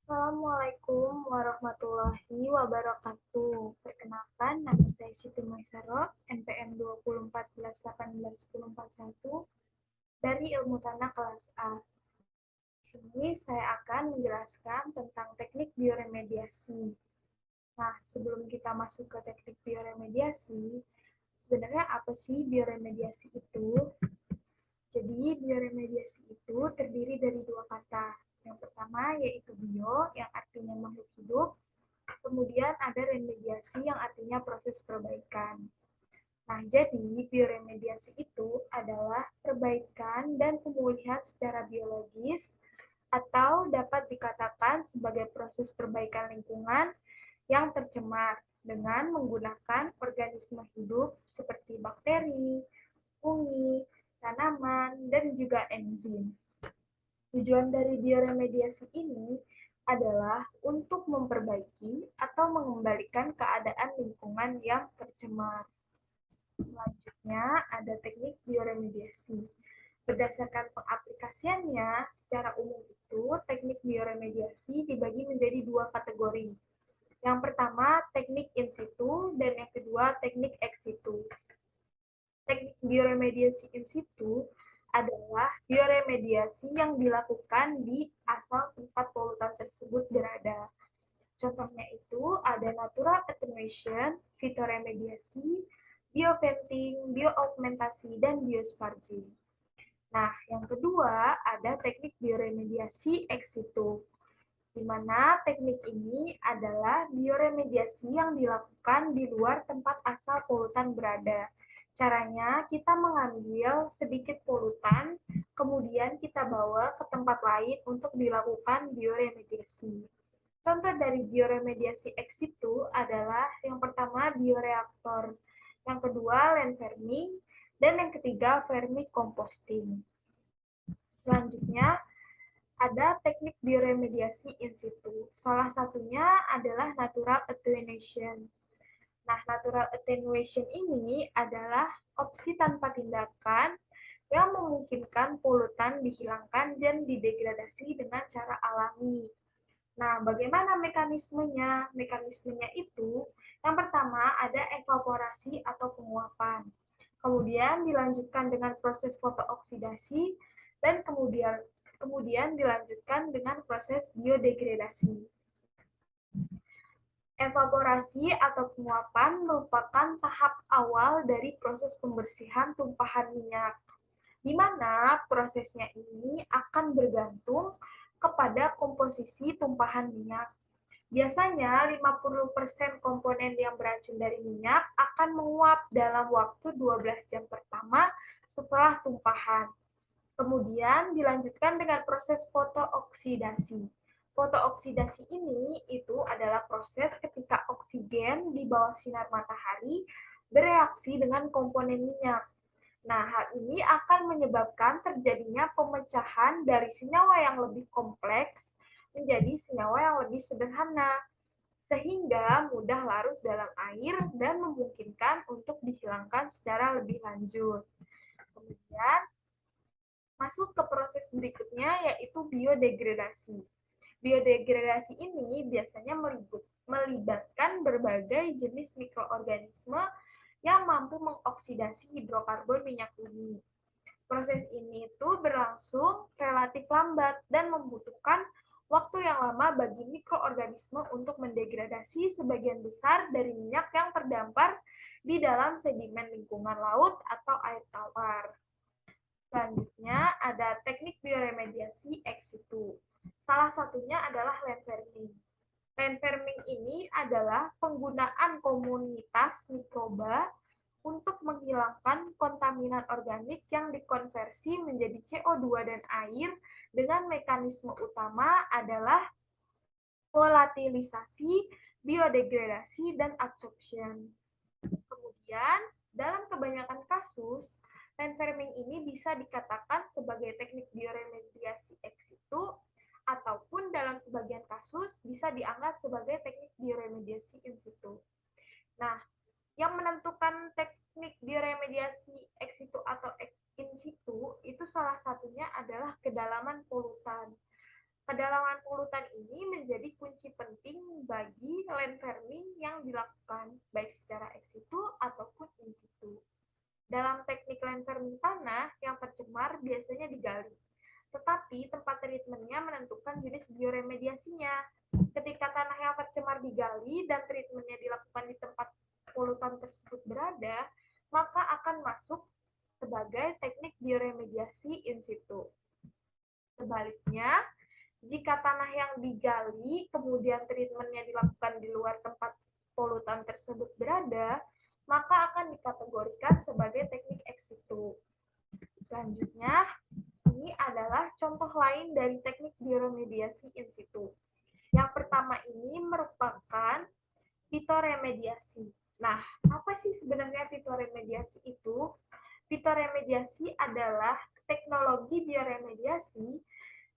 Assalamualaikum warahmatullahi wabarakatuh. Perkenalkan, nama saya Siti Maisaro, NPM 2014181041 dari Ilmu Tanah kelas A. Di sini saya akan menjelaskan tentang teknik bioremediasi. Nah, sebelum kita masuk ke teknik bioremediasi, sebenarnya apa sih bioremediasi itu? Jadi, bioremediasi itu terdiri dari dua kata. Yang pertama yaitu bio, yang artinya makhluk hidup. Kemudian ada remediasi yang artinya proses perbaikan. Nah, jadi bioremediasi itu adalah perbaikan dan pemulihan secara biologis atau dapat dikatakan sebagai proses perbaikan lingkungan yang tercemar dengan menggunakan organisme hidup seperti bakteri, fungi, tanaman, dan juga enzim. Tujuan dari bioremediasi ini adalah untuk memperbaiki atau mengembalikan keadaan lingkungan yang tercemar. Selanjutnya, ada teknik bioremediasi. Berdasarkan pengaplikasiannya, secara umum itu, teknik bioremediasi dibagi menjadi dua kategori. Yang pertama, teknik in situ, dan yang kedua, teknik ex situ. Teknik bioremediasi in situ adalah bioremediasi yang dilakukan di asal tempat polutan tersebut berada. Contohnya itu ada natural attenuation, fitoremediasi, bioventing, bioaugmentasi, dan biosparging. Nah, yang kedua ada teknik bioremediasi ex situ, di mana teknik ini adalah bioremediasi yang dilakukan di luar tempat asal polutan berada. Caranya, kita mengambil sedikit polutan, kemudian kita bawa ke tempat lain untuk dilakukan bioremediasi. Contoh dari bioremediasi ex situ adalah yang pertama bioreaktor, yang kedua land farming, dan yang ketiga vermicomposting. Selanjutnya, ada teknik bioremediasi in situ. Salah satunya adalah natural attenuation. Nah, natural attenuation ini adalah opsi tanpa tindakan yang memungkinkan polutan dihilangkan dan didegradasi dengan cara alami. Nah, bagaimana mekanismenya? Mekanismenya itu, yang pertama ada evaporasi atau penguapan. Kemudian dilanjutkan dengan proses fotooksidasi dan kemudian dilanjutkan dengan proses biodegradasi. Evaporasi atau penguapan merupakan tahap awal dari proses pembersihan tumpahan minyak, di mana prosesnya ini akan bergantung kepada komposisi tumpahan minyak. Biasanya 50% komponen yang beracun dari minyak akan menguap dalam waktu 12 jam pertama setelah tumpahan. Kemudian dilanjutkan dengan proses fotooksidasi. Fotooksidasi ini itu adalah proses ketika oksigen di bawah sinar matahari bereaksi dengan komponen minyak. Nah, hal ini akan menyebabkan terjadinya pemecahan dari senyawa yang lebih kompleks menjadi senyawa yang lebih sederhana, sehingga mudah larut dalam air dan memungkinkan untuk dihilangkan secara lebih lanjut. Kemudian, masuk ke proses berikutnya yaitu biodegradasi. Biodegradasi ini biasanya melibatkan berbagai jenis mikroorganisme yang mampu mengoksidasi hidrokarbon minyak bumi. Proses ini tuh berlangsung relatif lambat dan membutuhkan waktu yang lama bagi mikroorganisme untuk mendegradasi sebagian besar dari minyak yang terdampar di dalam sedimen lingkungan laut atau air tawar. Selanjutnya ada teknik bioremediasi ex situ. Salah satunya adalah land farming. Land farming ini adalah penggunaan komunitas mikroba untuk menghilangkan kontaminan organik yang dikonversi menjadi CO2 dan air dengan mekanisme utama adalah volatilisasi, biodegradasi, dan adsorption. Kemudian, dalam kebanyakan kasus, land farming ini bisa dikatakan sebagai teknik bioremediasi ex situ ataupun dalam sebagian kasus bisa dianggap sebagai teknik bioremediasi in situ. Nah, yang menentukan teknik bioremediasi ex situ atau in situ itu salah satunya adalah kedalaman polutan. Kedalaman polutan ini menjadi kunci penting bagi land farming yang dilakukan, baik secara ex situ ataupun in situ. Dalam teknik land farming tanah yang tercemar biasanya digali, tetapi tempat treatmentnya menentukan jenis bioremediasinya. Ketika tanah yang tercemar digali dan treatmentnya dilakukan di tempat polutan tersebut berada, maka akan masuk sebagai teknik bioremediasi in situ. Sebaliknya, jika tanah yang digali kemudian treatmentnya dilakukan di luar tempat polutan tersebut berada, maka akan dikategorikan sebagai teknik ex situ. Selanjutnya, ini adalah contoh lain dari teknik bioremediasi in situ. Yang pertama ini merupakan fitoremediasi. Nah, apa sih sebenarnya fitoremediasi itu? Fitoremediasi adalah teknologi bioremediasi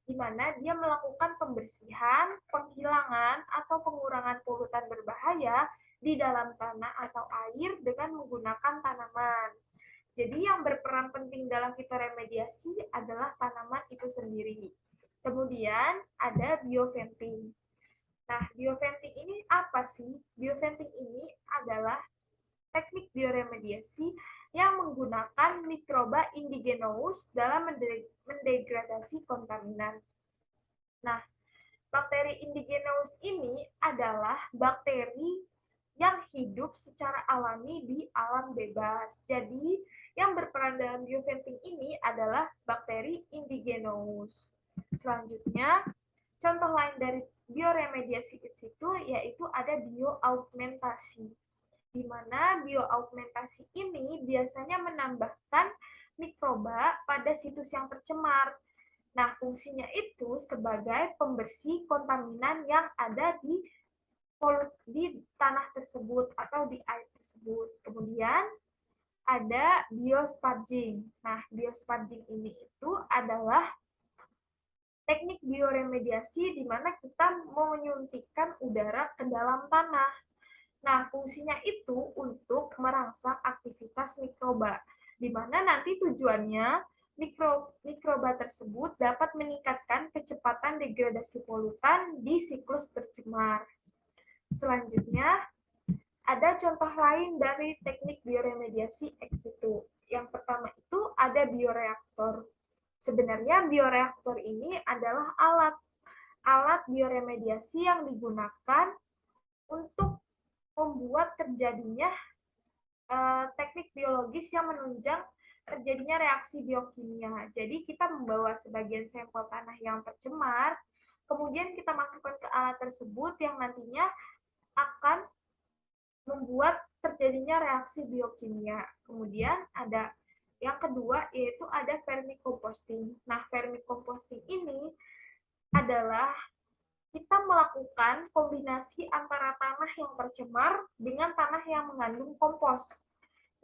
di mana dia melakukan pembersihan, penghilangan, atau pengurangan polutan berbahaya di dalam tanah atau air dengan menggunakan tanaman. Jadi yang berperan penting dalam fitoremediasi adalah tanaman itu sendiri. Kemudian ada bioventing. Nah, bioventing ini apa sih? Bioventing ini adalah teknik bioremediasi yang menggunakan mikroba indigenous dalam mendegradasi kontaminan. Nah, bakteri indigenous ini adalah bakteri yang hidup secara alami di alam bebas. Jadi, yang berperan dalam bioventing ini adalah bakteri indigenous. Selanjutnya, contoh lain dari bioremediasi in situ yaitu ada bioaugmentasi, di mana bioaugmentasi ini biasanya menambahkan mikroba pada situs yang tercemar. Nah, fungsinya itu sebagai pembersih kontaminan yang ada di tanah tersebut atau di air tersebut. Kemudian ada biosparging. Nah, biosparging ini itu adalah teknik bioremediasi di mana kita menyuntikkan udara ke dalam tanah. Nah, fungsinya itu untuk merangsang aktivitas mikroba, di mana nanti tujuannya mikroba tersebut dapat meningkatkan kecepatan degradasi polutan di siklus tercemar. Selanjutnya, ada contoh lain dari teknik bioremediasi ex situ. Yang pertama itu ada bioreaktor. Sebenarnya bioreaktor ini adalah alat bioremediasi yang digunakan untuk membuat terjadinya teknik biologis yang menunjang terjadinya reaksi biokimia. Jadi kita membawa sebagian sampel tanah yang tercemar, kemudian kita masukkan ke alat tersebut yang nantinya akan membuat terjadinya reaksi biokimia. Kemudian ada yang kedua yaitu ada vermicomposting. Nah, vermicomposting ini adalah kita melakukan kombinasi antara tanah yang tercemar dengan tanah yang mengandung kompos.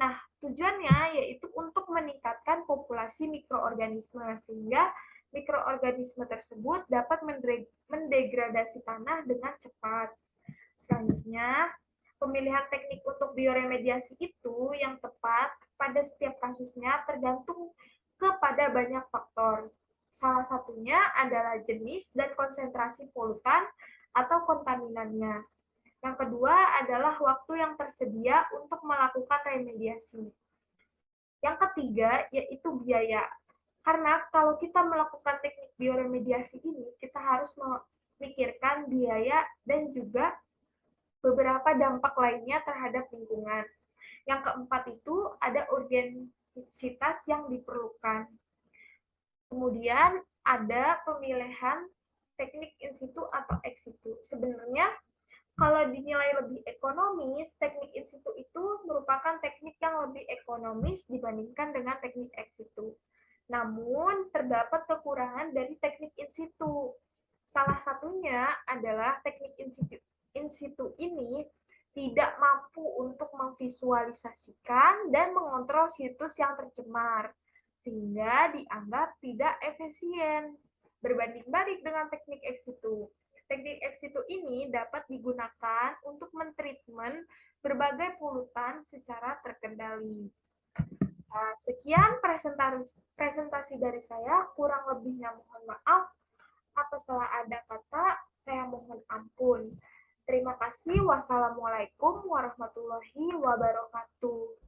Nah, tujuannya yaitu untuk meningkatkan populasi mikroorganisme, sehingga mikroorganisme tersebut dapat mendegradasi tanah dengan cepat. Selanjutnya, pemilihan teknik untuk bioremediasi itu yang tepat pada setiap kasusnya tergantung kepada banyak faktor. Salah satunya adalah jenis dan konsentrasi polutan atau kontaminannya. Yang kedua adalah waktu yang tersedia untuk melakukan remediasi. Yang ketiga yaitu biaya. Karena kalau kita melakukan teknik bioremediasi ini, kita harus memikirkan biaya dan juga beberapa dampak lainnya terhadap lingkungan. Yang keempat itu ada urgensitas yang diperlukan. Kemudian ada pemilihan teknik in situ atau ex situ. Sebenarnya kalau dinilai lebih ekonomis, teknik in situ itu merupakan teknik yang lebih ekonomis dibandingkan dengan teknik ex situ. Namun terdapat kekurangan dari teknik in situ. Salah satunya adalah teknik in situ ini tidak mampu untuk memvisualisasikan dan mengontrol situs yang tercemar, sehingga dianggap tidak efisien. Berbanding-balik dengan teknik ex situ. Teknik ex situ ini dapat digunakan untuk mentreatment berbagai polutan secara terkendali. Sekian presentasi dari saya, kurang lebihnya mohon maaf. Apabila salah ada kata, saya mohon ampun. Terima kasih. Wassalamualaikum warahmatullahi wabarakatuh.